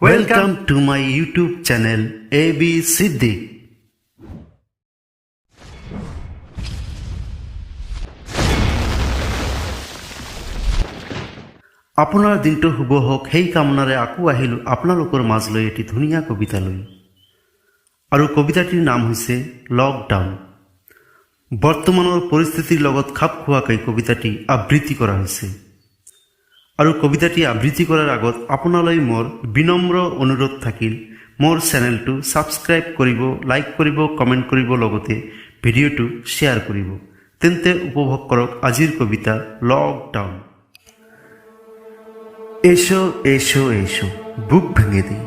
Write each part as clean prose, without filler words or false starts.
Welcome to my YouTube channel AB Siddique. আপোনাৰ দিনটো শুভ হওক সেই কামনাৰে আকৌ আহিলোঁ আপোনালোকৰ মাজলৈ এটি ধুনীয়া কবিতা লৈ। আৰু কবিতাটিৰ নাম হৈছে লকডাউন। বৰ্তমানৰ পৰিস্থিতিৰ লগত খাপ খোৱাকৈ কবিতাটি আবৃত্তি কৰা হৈছে। আৰু কবিতাটি আবৃত্তি কৰাৰ আগত আপোনালৈ মোৰ বিনম্ৰ অনুৰোধ থাকিল, মোৰ চেনেলটো ছাবস্ক্ৰাইব কৰিব, লাইক কৰিব, কমেণ্ট কৰিব, লগতে ভিডিঅ'টো শ্বেয়াৰ কৰিব। তেন্তে উপভোগ কৰক আজিৰ কবিতা লকডাউন। এসো এসো এসো বুক ভেঙে দিই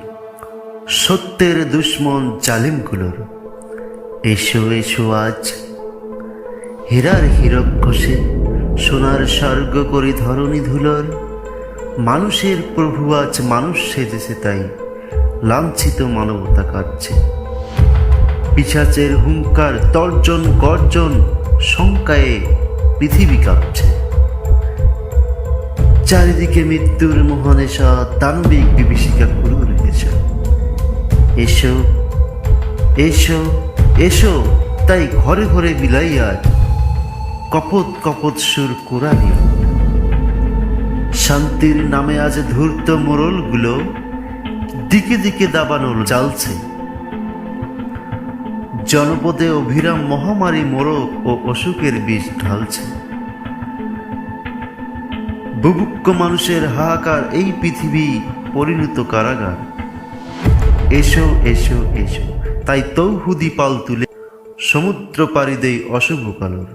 সত্যের দুশ্মন জালিমগুলোর। এসো এসো আজ হীরার হীরক ঘষে সোনার স্বর্গ করি ধরণী ধুলোর। মানুষের প্রভু আজ মানুষ সেজেছে, তাই লাঞ্ছিত মানবতা কাঁদছে। পিশাচের হুঙ্কার তর্জন গর্জন শঙ্কায়ে পৃথিবী কাঁপছে। চারিদিকে মৃত্যুর মহানেশা, দানবিক বিভীষিকা ক্রূর নেশা। এসো এসো এসো তাই ঘরে ঘরে বিলাই আজ কপত কপত সুর কোরআনিয়া। শান্তির নামে আজ ধূর্ত মোড়লগুলো দিকে দিকে দাবানল জ্বালছে। জনপদে অভিরাম মহামারী মোরগ ও অসুখের বিষ ঢালছে। বুভুক্ষ মানুষের হাহাকার এই পৃথিবী পরিণত কারাগার। এসো এসো এসো তাই তৌহুদি পাল তুলে সমুদ্র পাড়ি দেই অশুভ কালোর।